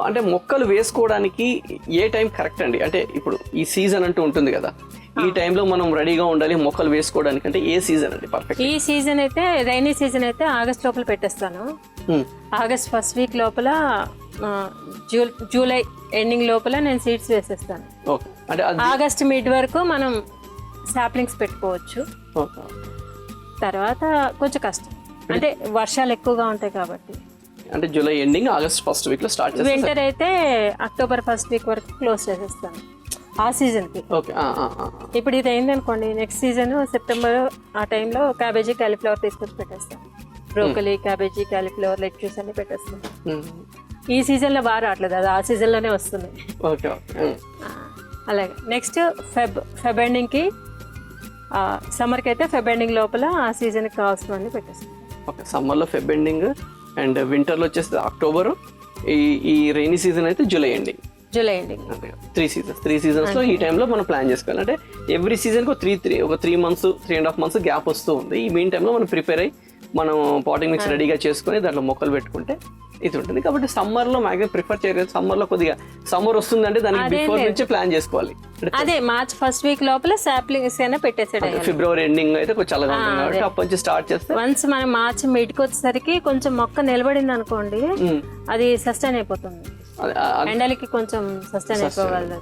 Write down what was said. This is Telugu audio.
అంటే మొక్కలు వేసుకోవడానికి ఏ టైం కరెక్ట్ అండి? అంటే ఇప్పుడు ఈ సీజన్ అంటూ ఉంటుంది కదా, ఈ టైంలో మనం రెడీగా ఉండాలి మొక్కలు వేసుకోవడానికి అంటే ఏ సీజన్ అండి పర్ఫెక్ట్? ఈ సీజన్ అయితే రైనీ సీజన్ అయితే ఆగస్ట్ లోపల పెట్టేస్తాను. ఆగస్ట్ ఫస్ట్ వీక్ లోపల జూలై ఎండింగ్ లోపల నేను సీడ్స్ వేసేస్తాను. ఓకే, అంటే ఆగస్ట్ మిడ్ వరకు మనం సాప్లింగ్స్ పెట్టుకోవచ్చు. తర్వాత కొంచెం కష్టం, అంటే వర్షాలు ఎక్కువగా ఉంటాయి కాబట్టి. అంటే July ending August first week లో స్టార్ట్ చేస్తాను. వింటర్ అయితే అక్టోబర్ ఫస్ట్ వీక్ వరకు క్లోజ్ చేసేస్తాను ఆ సీజన్కి. ఓకే, ఇప్పుడు ఇది అయింది అనుకోండి, నెక్స్ట్ సీజన్ సెప్టెంబర్ ఆ టైంలో క్యాబేజీ క్యాలీఫ్లవర్ తీసుకొచ్చి పెట్టేస్తాను. బ్రోకలీ, క్యాబేజీ, క్యాలీఫ్లవర్, లెట్యూస్ అన్ని పెట్టేస్తాను. ఈ సీజన్లో బాగా రావట్లేదు, అది ఆ సీజన్లోనే వస్తుంది. ఓకే, అలాగే నెక్స్ట్ ఫెబ్ ఎండింగ్కి, సమ్మర్కి అయితే ఫెబ్ ఎండింగ్ లోపల ఆ సీజన్కి కావాల్సినవన్నీ పెట్టేస్తాను. ఓకే, సమ్మర్లో ఫెబ్ ఎండింగ్ అండ్ వింటర్లో వచ్చేసి అక్టోబర్, ఈ రైనీ సీజన్ అయితే జూలై ఎండింగ్. July ending. అంటే త్రీ సీజన్స్లో ఈ టైంలో మనం ప్లాన్ చేసుకోవాలి. అంటే ఎవ్రీ సీజన్కి ఒక 3 months 3.5 months గ్యాప్ వస్తూ ఉంది. ఈ మెయిన్ టైంలో మనం ప్రిపేర్ అయ్యి మనం పాటింగ్ మిక్స్ రెడీగా చేసుకుని దాంట్లో మొక్కలు పెట్టుకుంటే ఇది ఉంటుంది. కాబట్టి సమ్మర్లో మ్యాక్సిమం ప్రిఫర్ చేయలేదు. సమ్మర్లో కొద్దిగా సమ్మర్ వస్తుందంటే దానికి బిఫోర్ నుంచే ప్లాన్ చేసుకోవాలి. అదే మార్చ్ ఫస్ట్ వీక్ లోపల సాప్లింగ్స్ అయినా పెట్టేసాడు. ఫిబ్రవరి ఎండింగ్ అయితే కొంచెం చల్లగా ఉంటుంది కాబట్టి అప్పటి నుంచి స్టార్ట్ చేస్తే వన్స్ మనం మార్చ్ మిడ్కి వచ్చేసరికి కొంచెం మొక్క నిలబడింది అనుకోండి, అది సస్టైన్ అయిపోతుంది. ఎండలకి కొంచెం సస్టైన్ అయిపోవాలి.